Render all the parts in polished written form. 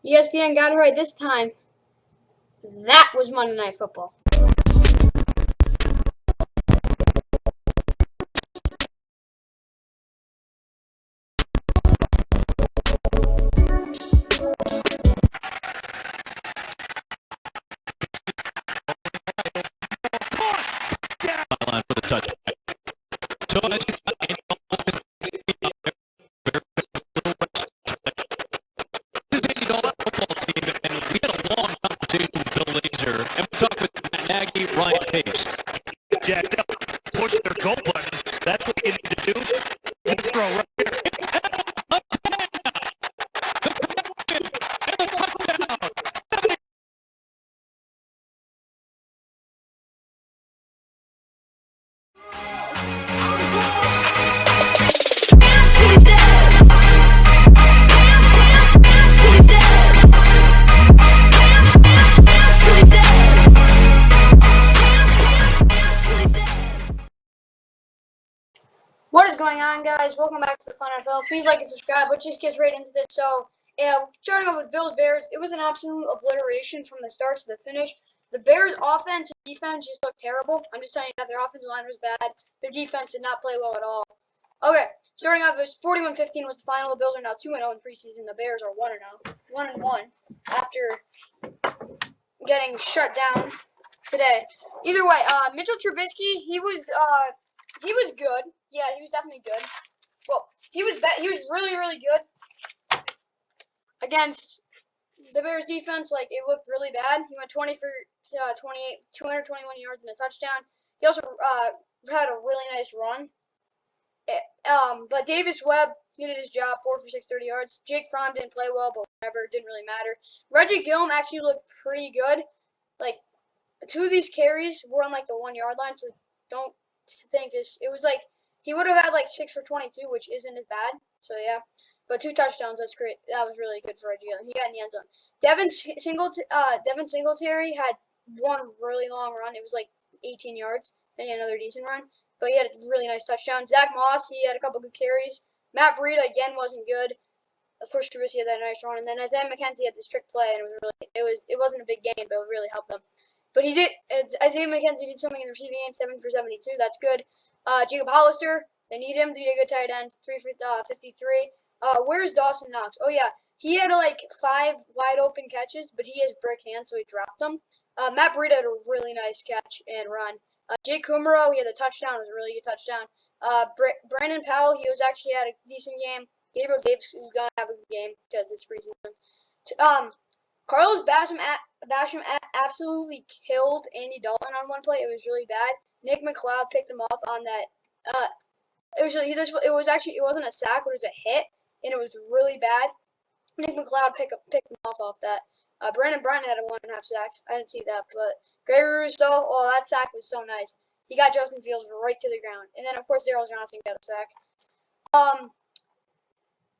ESPN got it right this time. That was Monday Night Football. For the touchback. So as you football team, and we had a long conversation with Bill Lazor, and we talked with Matt Nagy, Ryan Pace. Jacked up, push their goal buttons. That's what you need to do. Just throw right here. What is going on, guys? Welcome back to the Fun NFL. Please like and subscribe. Let's just get right into this. So, starting off with Bills Bears, it was an absolute obliteration from the start to the finish. The Bears' offense and defense just looked terrible. I'm just telling you that their offensive line was bad. Their defense did not play well at all. Okay, starting off, it was 41-15 was the final. The Bills are now 2-0 in preseason. The Bears are 1-0, 1-1 after getting shut down today. Either way, Mitchell Trubisky, he was good. Yeah, he was definitely good. Well, he was really, really good against the Bears defense. Like, it looked really bad. He went 20 for 28, 221 yards and a touchdown. He also had a really nice run. But Davis Webb, he did his job, 4 for 630 yards. Jake Fromm didn't play well, but whatever, it didn't really matter. Reggie Gilliam actually looked pretty good. Like, 2 of these carries were on, like, the 1 yard line, so don't think this. It was like he would have had like 6 for 22, which isn't as bad. So yeah, but 2 touchdowns. That's great. That was really good for Reggie. He got in the end zone. Devin Singletary had one really long run. It was like 18 yards. Then he had another decent run, but he had a really nice touchdown. Zach Moss, he had a couple good carries. Matt Breida again wasn't good. Of course, Trubisky had that nice run, and then Isaiah McKenzie had this trick play, and it wasn't a big game, but it really helped them. But Isaiah McKenzie did something in the receiving game, 7 for 72. That's good. Jacob Hollister, they need him to be a good tight end, 3 for 53. Where's Dawson Knox? Oh, yeah. He had like 5 wide open catches, but he has brick hands, so he dropped them. Matt Breida had a really nice catch and run. Jake Kumaro, he had a touchdown. It was a really good touchdown. Brandon Powell, he actually had a decent game. Gabriel Davis is going to have a good game because it's preseason. Carlos Basham absolutely killed Andy Dalton on one play. It was really bad. Nick McLeod picked him off on that. It wasn't a sack, but it was a hit, and it was really bad. Nick McLeod picked him off that. Brandon Bryant had a 1.5 sacks. I didn't see that, but Gregory Rousseau, oh, that sack was so nice. He got Justin Fields right to the ground, and then of course Darryl Johnson got a sack.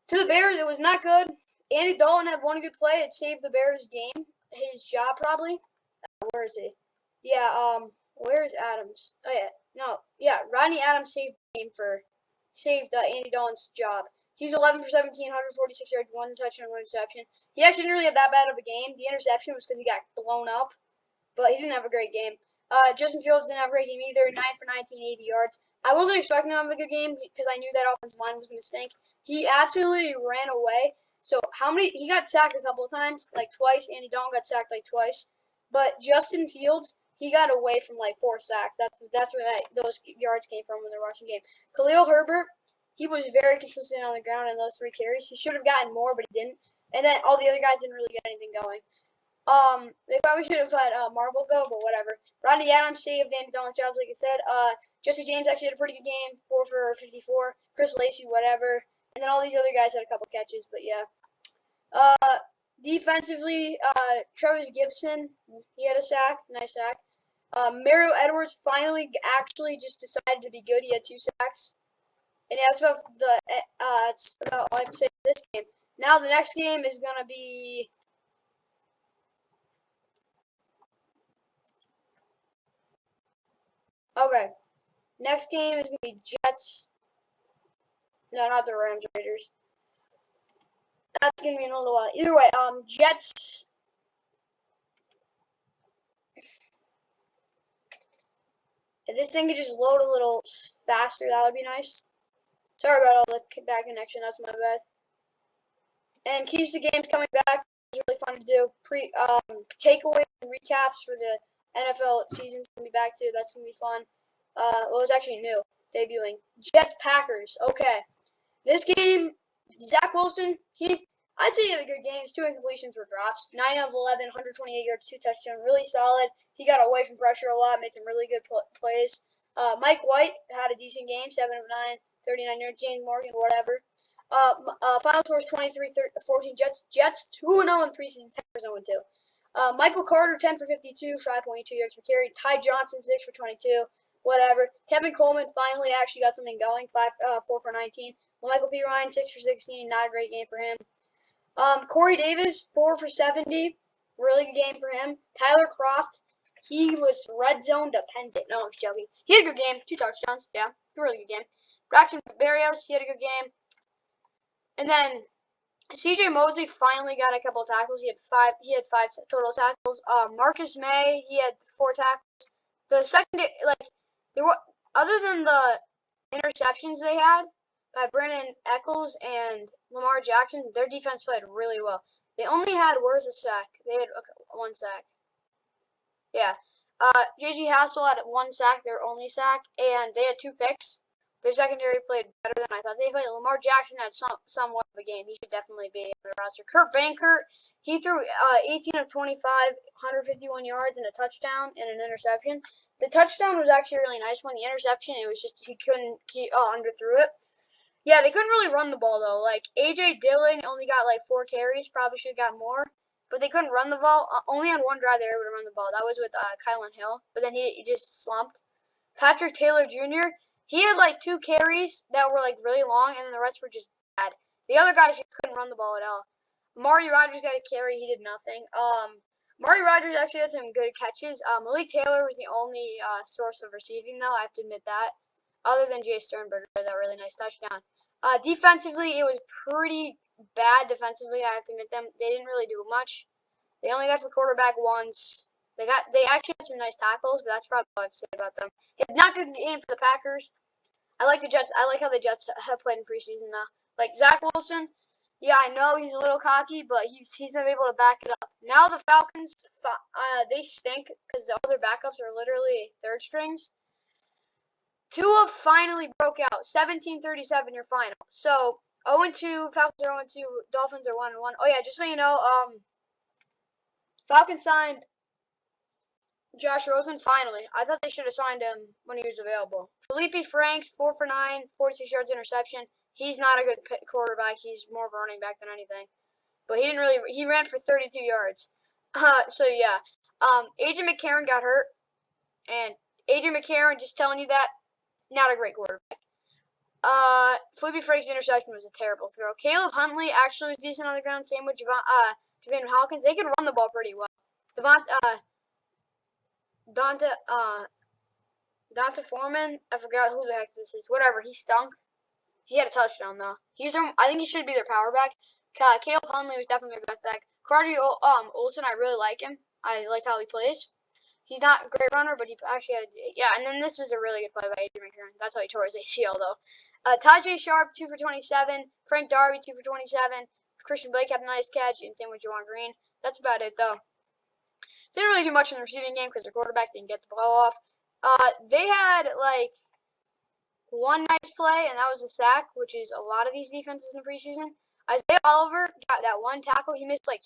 To the Bears, it was not good. Andy Dalton had one good play. It saved the Bears' game. His job, probably. Where is he? Yeah, where's Adams? Oh, yeah. No. Yeah, Rodney Adams saved Andy Dalton's job. He's 11 for 17, 146 yards, 1 touchdown, 1 interception. He actually didn't really have that bad of a game. The interception was because he got blown up, but he didn't have a great game. Justin Fields didn't have a great game either. 9 for 19, 80 yards. I wasn't expecting him to have a good game because I knew that offensive line was going to stink. He absolutely ran away. So he got sacked a couple of times, like twice. Andy Dalton got sacked like twice. But Justin Fields, he got away from like 4 sacks. That's where those yards came from in the rushing game. Khalil Herbert, he was very consistent on the ground in those 3 carries. He should have gotten more, but he didn't. And then all the other guys didn't really get anything going. They probably should have let Marvel go, but whatever. Rodney Adams saved Andy Dalton's jobs, like I said. Jesse James actually had a pretty good game, 4 for 54. Chris Lacey, whatever. And then all these other guys had a couple catches, but yeah. Defensively, Travis Gibson, he had a sack, nice sack. Mario Edwards finally actually just decided to be good. He had 2 sacks. And yeah, that's about all I have to say for this game. Now the next game is gonna be okay. Next game is going to be Jets. No, not the Rams, Raiders. That's gonna be in a little while. Either way, Jets. If this thing could just load a little faster, that would be nice. Sorry about all the bad connection. That's my bad. And keys to games coming back. It's really fun to do. Takeaways and recaps for the NFL season's gonna be back too. That's gonna be fun. Well, it's actually new, debuting. Jets Packers. Okay, this game, Zach Wilson. I'd say he had a good game. His 2 incompletions were drops. 9 of 11, 128 yards, 2 touchdowns. Really solid. He got away from pressure a lot. Made some really good plays. Mike White had a decent game. 7 of 9, 39 yards. James Morgan, whatever. Final score is 23-14. Jets 2-0 in preseason. 10-0-2. Michael Carter 10 for 52, 5.2 yards per carry. Ty Johnson 6 for 22. Whatever. Tevin Coleman finally actually got something going. 4 for 19. Michael P. Ryan 6 for 16. Not a great game for him. Corey Davis 4 for 70. Really good game for him. Tyler Kroft, he was red zone dependent. No, I'm joking. He had a good game. 2 touchdowns. Yeah, really good game. Braxton Berrios, he had a good game. And then CJ Mosley finally got a couple of tackles. He had five total tackles. Marcus May, he had 4 tackles. The secondary, other than the interceptions they had by Brandon Eccles and Lamar Jackson, their defense played really well. They only had, where's the sack? They had 1 sack. Yeah. J.G. Hassel had 1 sack, their only sack, and they had 2 picks. Their secondary played better than I thought they played. Lamar Jackson had somewhat of a game. He should definitely be on the roster. Kurt Bankert, he threw 18 of 25, 151 yards and a touchdown and an interception. The touchdown was actually a really nice one. The interception, it was just he couldn't underthrew it. Yeah, they couldn't really run the ball though. Like A.J. Dillon only got 4 carries. Probably should have got more. But they couldn't run the ball. Only on 1 drive they were able to run the ball. That was with Kylan Hill. But then he just slumped. Patrick Taylor Jr., he had 2 carries that were really long, and then the rest were just bad. The other guys just couldn't run the ball at all. Amari Rodgers got a carry. He did nothing. Amari Rodgers actually had some good catches. Malik Taylor was the only source of receiving, though. I have to admit that. Other than Jay Sternberger, that really nice touchdown. Defensively, it was pretty bad defensively. I have to admit them. They didn't really do much. They only got to the quarterback once. They actually had some nice tackles, but that's probably what I've said about them. It's not good game for the Packers. I like the Jets. I like how the Jets have played in preseason though. Zach Wilson, yeah, I know he's a little cocky, but he's been able to back it up. Now the Falcons, they stink because the other backups are literally 3rd strings. Tua finally broke out. 17-37 your final. So 0-2, Falcons are 0-2, Dolphins are 1-1. Oh yeah, just so you know, Falcons signed Josh Rosen finally. I thought they should have signed him when he was available. Felipe Franks, 4 for 9, 46 yards interception. He's not a good quarterback. He's more of a running back than anything. But he ran for 32 yards. So yeah. AJ McCarron got hurt. And AJ McCarron, just telling you that, not a great quarterback. Felipe Franks' interception was a terrible throw. Caleb Huntley actually was decent on the ground. Same with Javon Hawkins. They could run the ball pretty well. Donta Foreman, I forgot who the heck this is. Whatever, he stunk. He had a touchdown though. I think he should be their power back. Caleb Huntley was definitely their best back. Cardi Olsen, I really like him. I like how he plays. He's not a great runner, but he actually had and then this was a really good play by Adrian McCarron. That's how he tore his ACL though. Tajay Sharp 2 for 27. Frank Darby 2 for 27. Christian Blake had a nice catch, and same with Juwan Green. That's about it though. Didn't really do much in the receiving game because their quarterback didn't get the ball off. They had 1 nice play, and that was a sack, which is a lot of these defenses in the preseason. Isaiah Oliver got that 1 tackle. He missed 6.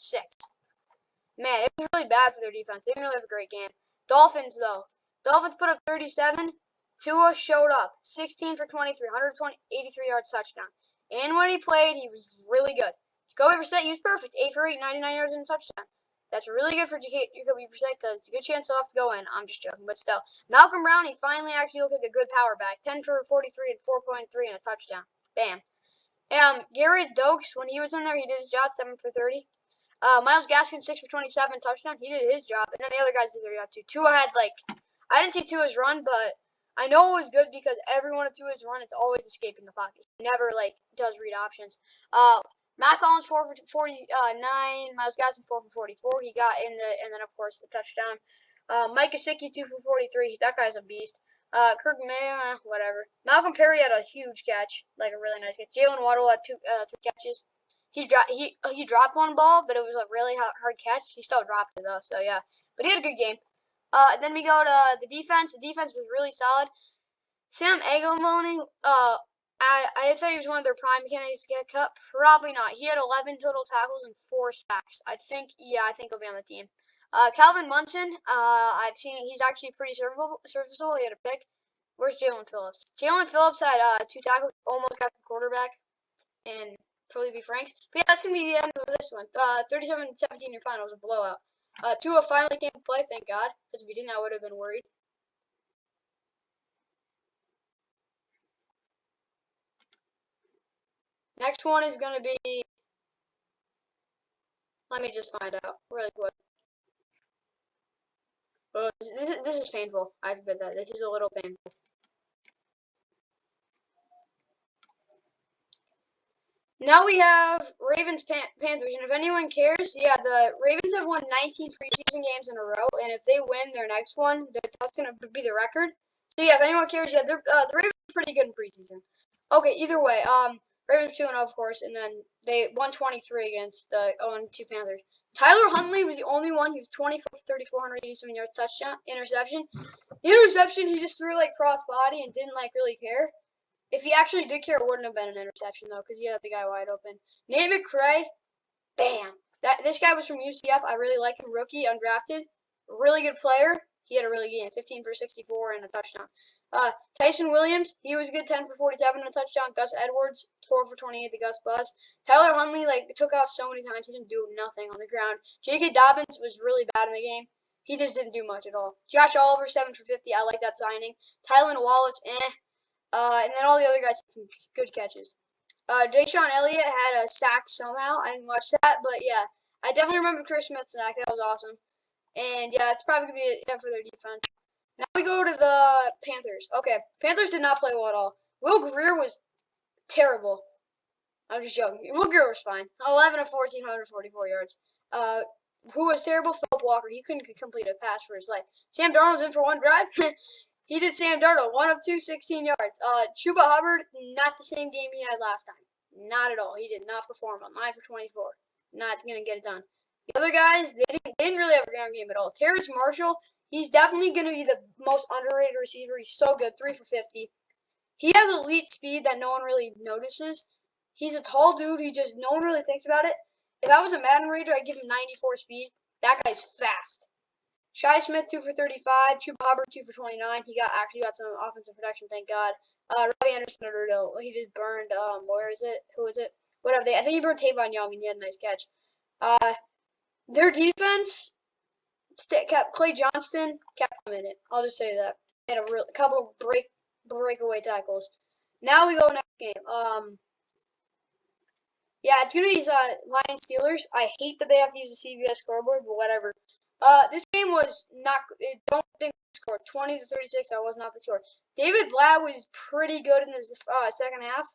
Man, it was really bad for their defense. They didn't really have a great game. Dolphins, though. Dolphins put up 37. Tua showed up. 16 for 23, 83 yards touchdown. And when he played, he was really good. Jacoby Brissett, he was perfect. 8 for 8, 99 yards and a touchdown. That's really good for Jacoby Brissett because it's a good chance he'll have to go in. I'm just joking, but still. Malcolm Brown, he finally actually looked like a good power back. 10 for 43 and 4.3 and a touchdown. Bam. Garrett Dokes, when he was in there, he did his job. 7 for 30. Myles Gaskin, 6 for 27, touchdown. He did his job. And then the other guys did their job too. Tua had I didn't see Tua's run, but I know it was good because every one of Tua's run is always escaping the pocket. He never does read options. Matt Collins 4 for 49. Miles Gaskin 4 for 44. He got in the, and then of course the touchdown. Mike Gesicki 2 for 43. That guy's a beast. Kirk May, whatever. Malcolm Perry had a huge catch, like a really nice catch. Jalen Waddle had 3 catches. He dropped one ball, but it was a really hard catch. He still dropped it though, so yeah. But he had a good game. Then we go to the defense. The defense was really solid. Sam Agolmoni, I thought he was one of their prime candidates to get cut. Probably not. He had 11 total tackles and 4 sacks. I think he'll be on the team. Calvin Munson, I've seen he's actually pretty serviceable. He had a pick. Where's Jalen Phillips? Jalen Phillips had 2 tackles, almost got the quarterback, and totally be franks. But yeah, that's gonna be the end of this one. 37-17 your final was a blowout. Tua finally came to play, thank God, because if he didn't, I would have been worried. Next one is gonna be. Let me just find out really quick. Oh, this is painful. I admit that this is a little painful. Now we have Ravens Panthers, and if anyone cares, yeah, the Ravens have won 19 preseason games in a row, and if they win their next one, that's gonna be the record. So yeah, if anyone cares, yeah, the Ravens are pretty good in preseason. Okay, either way, Ravens 2-0 of course, and then they won 23 against the 0-2 Panthers. Tyler Huntley was the only one. He was 24 for 34, 187 yards, touchdown, interception. He just threw like cross body and didn't like really care. If he actually did care, it wouldn't have been an interception though, because he had the guy wide open. Nate McRae, bam. This guy was from UCF. I really like him. Rookie, undrafted, really good player. He had a really good game, 15 for 64 and a touchdown. Tyson Williams, he was good, 10 for 47 and a touchdown. Gus Edwards, 4 for 28, the Gus bus. Tyler Huntley took off so many times, he didn't do nothing on the ground. J.K. Dobbins was really bad in the game. He just didn't do much at all. Josh Oliver, 7 for 50. I like that signing. Tylan Wallace, and then all the other guys good catches. Deshaun Elliott had a sack somehow. I didn't watch that, but yeah, I definitely remember Chris Smith's sack. That was awesome. And yeah, it's probably gonna be it for their defense. Now we go to the Panthers. Okay, Panthers did not play well at all. Will Greer was terrible. I'm just joking. Will Greer was fine. 11 of 14, 144 yards. Who was terrible? Philip Walker. He couldn't complete a pass for his life. Sam Darnold was in for one drive. He did Sam Darnold, 1 of 2, 16 yards. Chuba Hubbard, not the same game he had last time. Not at all. He did not perform well. 9 for 24. Not going to get it done. The other guys, they didn't really have a ground game at all. Terrace Marshall, he's definitely going to be the most underrated receiver. He's so good, 3 for 50. He has elite speed that no one really notices. He's a tall dude. No one really thinks about it. If I was a Madden Raider, I'd give him 94 speed. That guy's fast. Shi Smith, 2 for 35. Chuba Hubbard, 2 for 29. He actually got some offensive production, thank God. Robbie Anderson, he just burned, where is it? Who is it? Whatever. I think he burned Tavon Young, and he had a nice catch. Their defense kept Clay Johnston, kept him in it. I'll just say that. He had a couple of breakaway tackles. Now we go next game. Yeah, it's going to be Lions Steelers. I hate that they have to use the CBS scoreboard, but whatever. This game was not. Don't think the score 20 to 36. That was not the score. David Blatt was pretty good in the second half.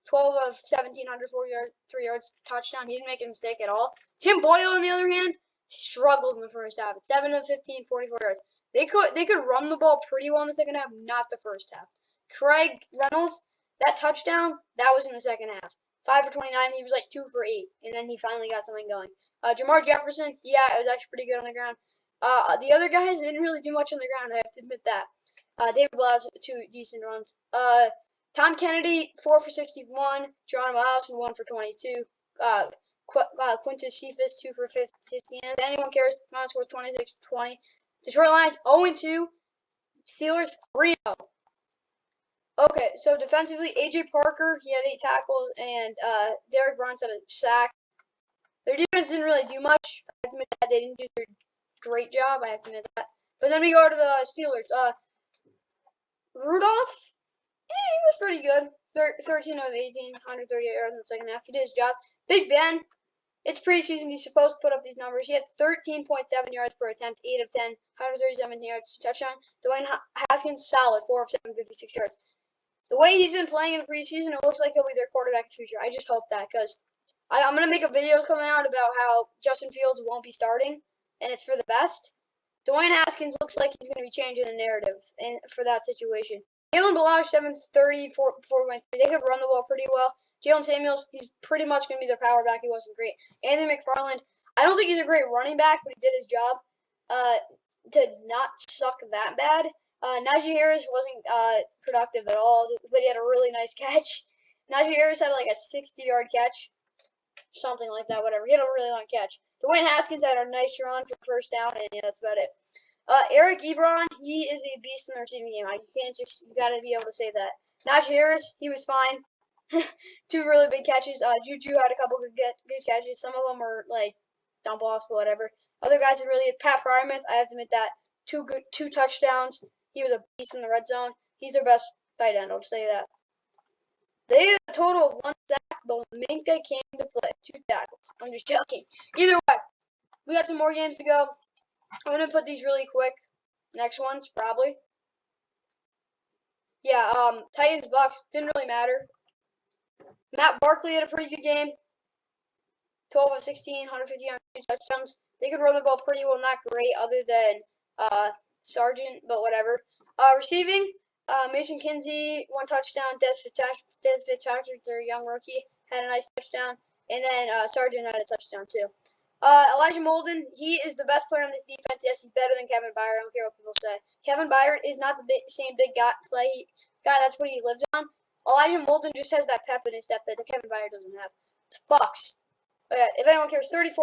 12 of 17, 103 yards, touchdown. He didn't make a mistake at all. Tim Boyle, on the other hand, struggled in the first half. At 7 of 15, 44 yards. They could run the ball pretty well in the second half, not the first half. Craig Reynolds, that touchdown, that was in the second half. 5 for 29. He was like 2 for 8, and then he finally got something going. Jamar Jefferson, yeah, it was actually pretty good on the ground. The other guys didn't really do much on the ground, I have to admit that. David Blas, 2 decent runs. Tom Kennedy, 4 for 61. Geronimo Allison, 1 for 22. Quintus Cephas, 2 for 15. If anyone cares, final score 26-20. Detroit Lions, 0-2. Steelers, 3-0. Okay, so defensively, A.J. Parker, he had 8 tackles, and Derek Barnes had a sack. Their defense didn't really do much. I have to admit that. They didn't do their great job. I have to admit that. But then we go to the Steelers. Rudolph, he was pretty good. 13 of 18, 138 yards in the second half. He did his job. Big Ben, it's preseason. He's supposed to put up these numbers. He had 13.7 yards per attempt, 8 of 10, 137 yards touchdown. Dwayne Haskins, solid, 4 of 7, 56 yards. The way he's been playing in the preseason, it looks like he'll be their quarterback in the future. I just hope that, because I'm going to make a video coming out about how Justin Fields won't be starting, and it's for the best. Dwayne Haskins looks like he's going to be changing the narrative for that situation. Jalen Balazs, 730, 4.3. They could run the ball pretty well. Jalen Samuels, he's pretty much going to be their power back. He wasn't great. Anthony McFarland, I don't think he's a great running back, but he did his job to not suck that bad. Najee Harris wasn't productive at all, but he had a really nice catch. Najee Harris had like a 60-yard catch, something like that, whatever. He had a really long catch. Dwayne Haskins had a nice run for first down, and yeah, that's about it. Eric Ebron, he is a beast in the receiving game. You gotta be able to say that. Najee Harris, he was fine. 2 really big catches. Juju had a couple good catches. Some of them were like dump offs, but whatever. Other guys had really. Pat Frymouth, I have to admit that 2 touchdowns. He was a beast in the red zone. He's their best tight end. I'll just say that. They had a total of 1 sack, but Minka came to play. 2 tackles. I'm just joking. Either way, we got some more games to go. I'm gonna put these really quick. Next ones, probably. Yeah, Titans Bucks didn't really matter. Matt Barkley had a pretty good game. 12 of 16, 150 on 2 touchdowns. They could run the ball pretty well, not great, other than Sargent, but whatever. Receiving, Mason Kinsey, 1 touchdown. Des Fitzpatrick, their young rookie, had a nice touchdown. And then Sargent had a touchdown, too. Elijah Molden, he is the best player on this defense. Yes, he's better than Kevin Byard. I don't care what people say. Kevin Byard is not the same big guy. That's what he lives on. Elijah Molden just has that pep in his step that Kevin Byard doesn't have. It's Bucks. If anyone cares, 34-3.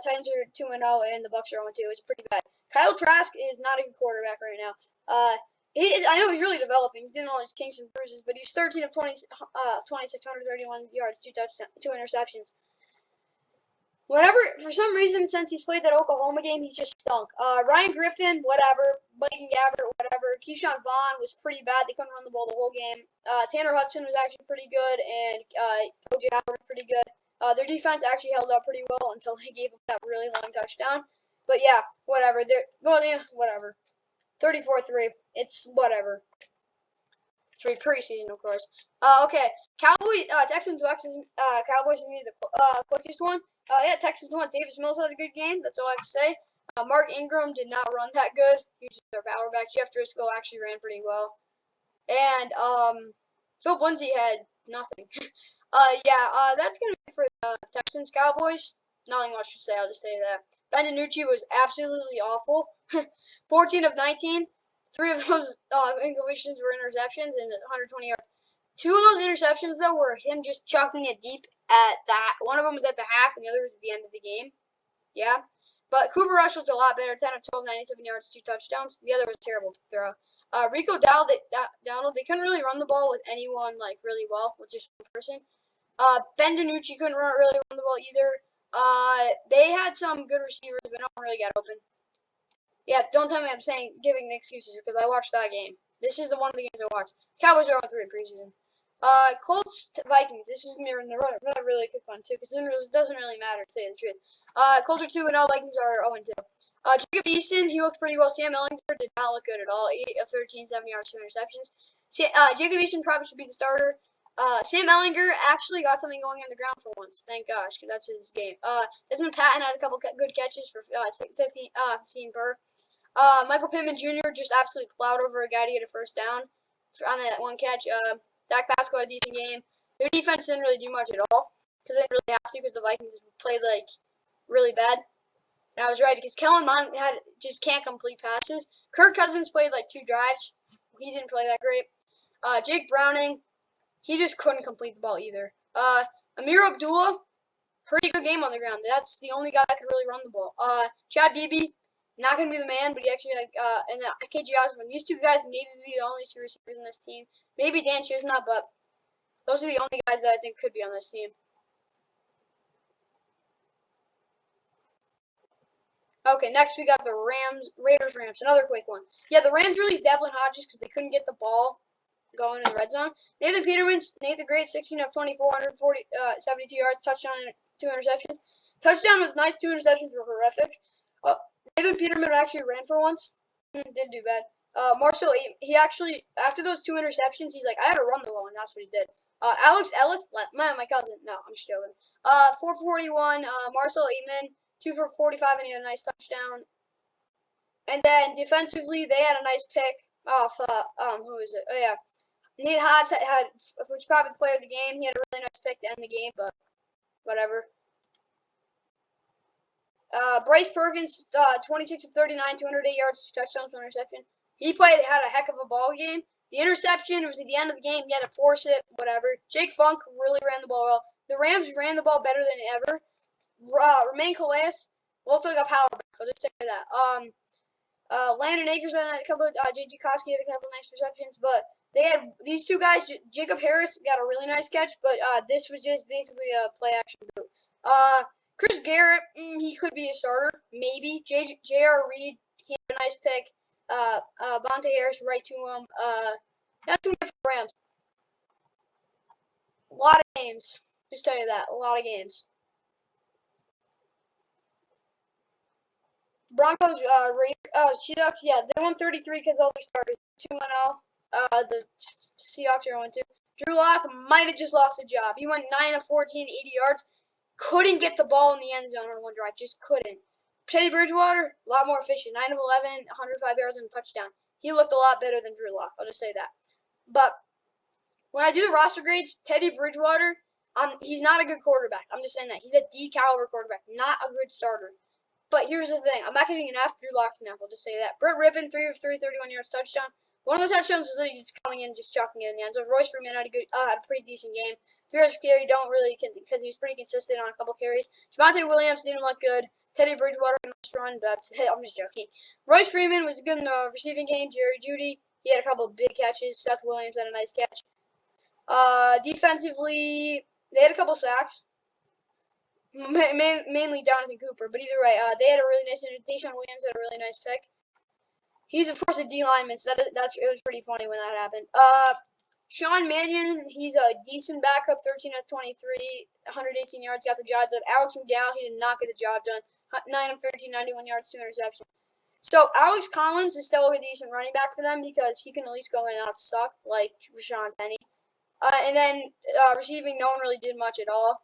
Titans are 2-0, and the Bucks are 0-2. It's pretty bad. Kyle Trask is not a good quarterback right now. I know he's really developing. He's doing all his kinks and bruises, but he's 13 of 26, 131 yards, 2 interceptions. Whatever, for some reason, since he's played that Oklahoma game, he's just stunk. Ryan Griffin, whatever. Blaine Gabbert, whatever. Keyshawn Vaughn was pretty bad. They couldn't run the ball the whole game. Tanner Hudson was actually pretty good, and O.J. Howard was pretty good. Their defense actually held up pretty well until they gave up that really long touchdown. But yeah, whatever. Whatever. 34-3. It's whatever. It's preseason, of course. Okay. Texans, Cowboys will be the quickest one. Yeah, Texans won. Davis Mills had a good game. That's all I have to say. Mark Ingram did not run that good. He was their power back. Jeff Driscoll actually ran pretty well. And Phil Lindsay had nothing. That's going to be for the Texans. Cowboys, nothing much to say. I'll just say that. Ben DiNucci was absolutely awful. 14 of 19. 3 of those incompletions were interceptions and 120 yards. 2 of those interceptions, though, were him just chucking it deep at that. One of them was at the half, and the other was at the end of the game. Yeah. But Cooper Rush was a lot better. 10 of 12, 97 yards, 2 touchdowns. The other was a terrible throw. Rico Dowdle, they couldn't really run the ball with anyone, like, really well, with just one person. Ben DiNucci couldn't really run the ball either. They had some good receivers, but no one really got open. Yeah, don't tell me I'm giving excuses, because I watched that game. This is one of the games I watched. Cowboys are 0-3 preseason. Colts Vikings. This is going to be a really good one, too, because it doesn't really matter, to tell you the truth. Colts are 2-0. Vikings are 0-2. Jacob Easton, he looked pretty well. Sam Ellinger did not look good at all. 8 of 13, 70 yards, 2 interceptions. Jacob Easton probably should be the starter. Sam Ellinger actually got something going on the ground for once. Thank gosh, because that's his game. Desmond Patton had a couple good catches for 15 per. Michael Pittman Jr. just absolutely plowed over a guy to get a first down on that one catch. Zach Pascal had a decent game. Their defense didn't really do much at all because they didn't really have to because the Vikings played like really bad. And I was right because Kellen Mond just can't complete passes. Kirk Cousins played like 2 drives. He didn't play that great. Jake Browning, he just couldn't complete the ball either. Amir Abdullah, pretty good game on the ground. That's the only guy that could really run the ball. Chad Beebe, not going to be the man, but he actually had, and KJ Osborne. These 2 guys maybe be the only 2 receivers on this team. Maybe Dan Chisnut, but those are the only guys that I think could be on this team. Okay, next we got the Raiders, another quick one. Yeah, the Rams released Devlin Hodges because they couldn't get the ball going in the red zone. Nathan the Great, 16 of 24, 72 yards, touchdown and 2 interceptions. Touchdown was nice, 2 interceptions were horrific. Nathan Peterman actually ran for once. Didn't do bad. Marcel, he actually, after those 2 interceptions, he's like, I had to run the ball, and that's what he did. Alex Ellis, my cousin. No, I'm just joking. 441. Marcel Aitman, 2 for 45, and he had a nice touchdown. And then defensively, they had a nice pick off. Who is it? Oh yeah, Nate Hobbs had which probably the player of the game. He had a really nice pick to end the game, but whatever. Bryce Perkins, 26 of 39, 208 yards, 2 touchdowns, 1 interception. He had a heck of a ball game. The interception was at the end of the game. He had to force it, whatever. Jake Funk really ran the ball well. The Rams ran the ball better than ever. Romain Calais looked like a power back. I'll just say that. Landon Akers had a couple. J.J. Koski had a couple nice receptions, but they had these two guys. Jacob Harris got a really nice catch, but this was just basically a play action boot. Chris Garrett, he could be a starter, maybe. J.R. Reed, he had a nice pick. Bonte Harris right to him. Not too much for the Rams. A lot of games. Just tell you that. A lot of games. Broncos, Seahawks, yeah, they won 33 because all their starters 2-0. The Seahawks are 0-2. Drew Lock might have just lost the job. He went 9 of 14, 80 yards. Couldn't get the ball in the end zone on one drive. Just couldn't. Teddy Bridgewater, a lot more efficient. 9 of 11, 105 yards and a touchdown. He looked a lot better than Drew Lock. I'll just say that. But when I do the roster grades, Teddy Bridgewater, he's not a good quarterback. I'm just saying that. He's a D caliber quarterback, not a good starter. But here's the thing. I'm not giving an F. Drew Lock's an F. I'll just say that. Brett Rippon, 3 of 3, 31 yards, touchdown. One of the touchdowns was literally just coming in, just chucking it in the end zone. Royce Freeman had a pretty decent game. 3 yards per carry, don't really, because he was pretty consistent on a couple carries. Javonte Williams didn't look good. Teddy Bridgewater, nice run. That's it. I'm just joking. Royce Freeman was good in the receiving game. Jerry Jeudy, he had a couple of big catches. Seth Williams had a nice catch. Defensively, they had a couple sacks. Mainly Jonathan Cooper, but either way, they had a really nice. Deshaun Williams had a really nice pick. He's of course a D lineman, so it was pretty funny when that happened. Sean Mannion, he's a decent backup, 13 of 23, 118 yards, got the job done. Alex McDowell, he did not get the job done, 9 of 13, 91 yards, 2 interceptions. So Alex Collins is still a decent running back for them because he can at least go in and not suck like Rashawn Penny. And then receiving, no one really did much at all.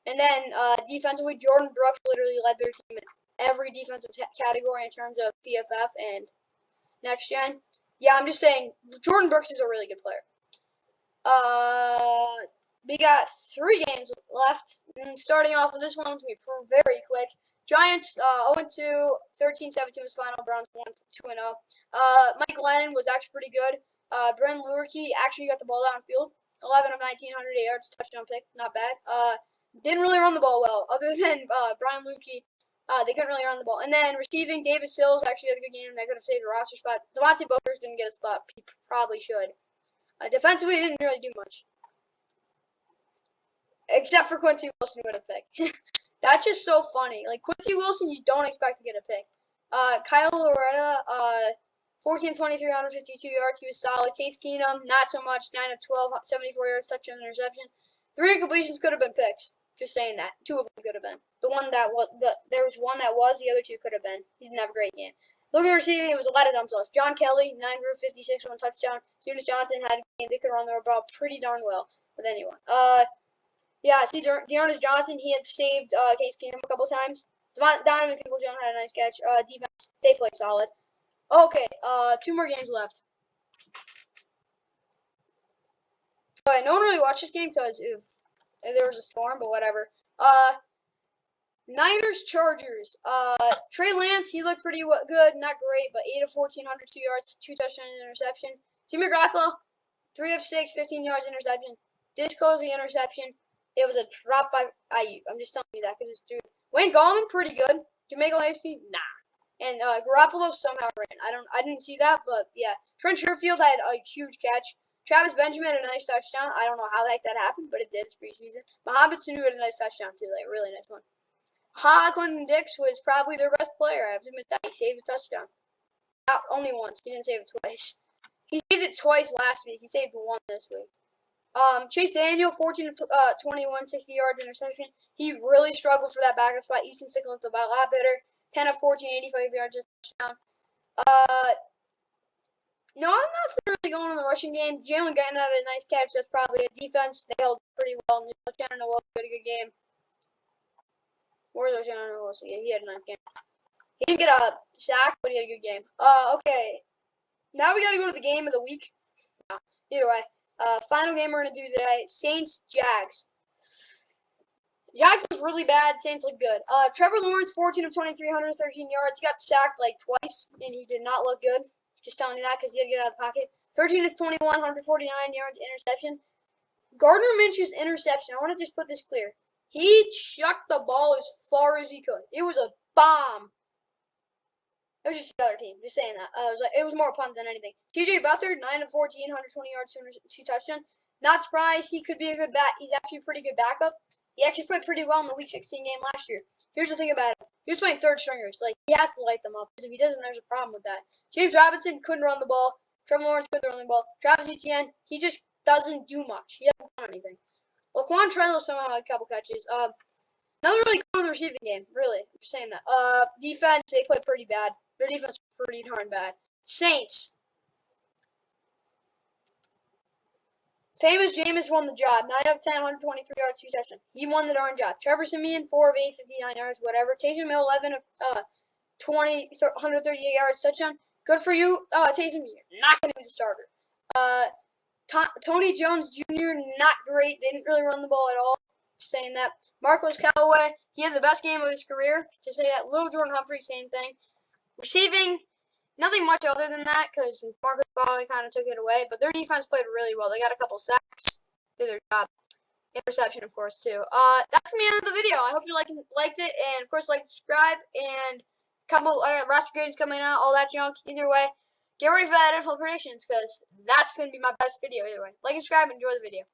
And then defensively, Jordan Brooks literally led their team in every defensive category in terms of PFF and next gen. Yeah, I'm just saying, Jordan Brooks is a really good player. We got 3 games left. And starting off with this one, it's going to be very quick. Giants 0-2, 13-17 was final. Browns 1-2-0. Mike Lennon was actually pretty good. Bren Lurkey actually got the ball downfield. 11 of 19, 108 yards, touchdown pick, not bad. Didn't really run the ball well, other than Brian Lukey. They couldn't really run the ball. And then receiving, Davis Sills actually had a good game. That could have saved a roster spot. Devontae Booker didn't get a spot. He probably should. Defensively, he didn't really do much. Except for Quincy Wilson with a pick. That's just so funny. Like, Quincy Wilson, you don't expect to get a pick. Kyle Loretta, 14-23, 152 yards. He was solid. Case Keenum, not so much. 9 of 12, 74 yards, touchdown, interception. 3 incompletions could have been picks. Just saying that. 2 of them could have been. There was one that was. The other 2 could have been. He didn't have a great game. Looking at receiving, it was a lot of dumb sauce. John Kelly, 9 for 56, 1 touchdown. Jonas Johnson had a game. They could run their ball pretty darn well with anyone. Yeah, see, Dearness Johnson, he had saved Case Keenum a couple times. Donovan Peoples-Jones had a nice catch. Defense, they played solid. Okay, 2 more games left. Alright, no one really watched this game because if there was a storm, but whatever. Niners Chargers. Trey Lance, he looked pretty good, not great, but 8 of 14, 102 yards, 2 touchdowns, and interception. Jimmy Garoppolo, 3 of 6, 15 yards, interception. Disco's the interception. It was a drop by Ayuk. I'm just telling you that because it's true. Wayne Gallman, pretty good. Jamaica Lacey, nah. And Garoppolo somehow ran. I didn't see that, but yeah. Trent Sherfield had a huge catch. Travis Benjamin had a nice touchdown. I don't know how that happened, but it did. It's preseason. Mohamed Sanu had a nice touchdown too, like a really nice one. Clinton Dix was probably their best player. I have to admit that. He saved a touchdown. Not only once. He didn't save it twice. He saved it twice last week. He saved 1 this week. Chase Daniel, 14 of 21, 60 yards, interception. He really struggled for that backup spot. Easton Stick looked about a lot better. 10 of 14, 85 yards, touchdown. No, I'm not thoroughly going on the rushing game. Jalen getting out a nice catch. That's probably a defense. They held pretty well. Shannon Noel had a good game. Where's Shannon Noel? So yeah, he had a nice game. He didn't get a sack, but he had a good game. Okay. Now we gotta go to the game of the week. Either way. Final game we're gonna do today. Saints Jags. Jags was really bad. Saints look good. Trevor Lawrence, 14 of 23, 113 yards. He got sacked like twice, and he did not look good. Just telling you that because he had to get out of the pocket. 13 of 21, 149 yards, interception. Gardner Minshew's interception, I want to just put this clear. He chucked the ball as far as he could. It was a bomb. It was just the other team. Just saying that. It was more a punt than anything. TJ Beathard, 9 of 14, 120 yards, 2 touchdowns. Not surprised. He could be a good bat. He's actually a pretty good backup. He actually played pretty well in the Week 16 game last year. Here's the thing about him. He was playing third stringers. Like, he has to light them up. Because if he doesn't, there's a problem with that. James Robinson couldn't run the ball. Trevor Lawrence couldn't run the ball. Travis Etienne, he just doesn't do much. He hasn't done anything. Laquan Treadwell somehow had a couple catches. Another really good on the receiving game. Really. I'm just saying that. Defense, they played pretty bad. Their defense was pretty darn bad. Saints. Famous Jameis won the job. 9 out of 10, 123 yards, 2 touchdowns. He won the darn job. Trevor Siemian, 4 of 8, 59 yards, whatever. Taysom Hill, 11 of 20, 138 yards, touchdown. Good for you, Taysom. You're not going to be the starter. Tony Jones Jr., not great. Didn't really run the ball at all. Just saying that. Marcus Callaway, he had the best game of his career. Just say that. Little Jordan Humphrey, same thing. Receiving, nothing much other than that because Marcus Callaway kind of took it away. But their defense played really well. They got a couple sacks. Did their job. Interception, of course, too. That's the end of the video. I hope you liked it. And, of course, like, subscribe. And couple roster grades coming out, all that junk. Either way, get ready for that NFL predictions because that's going to be my best video either way. Like and subscribe and enjoy the video.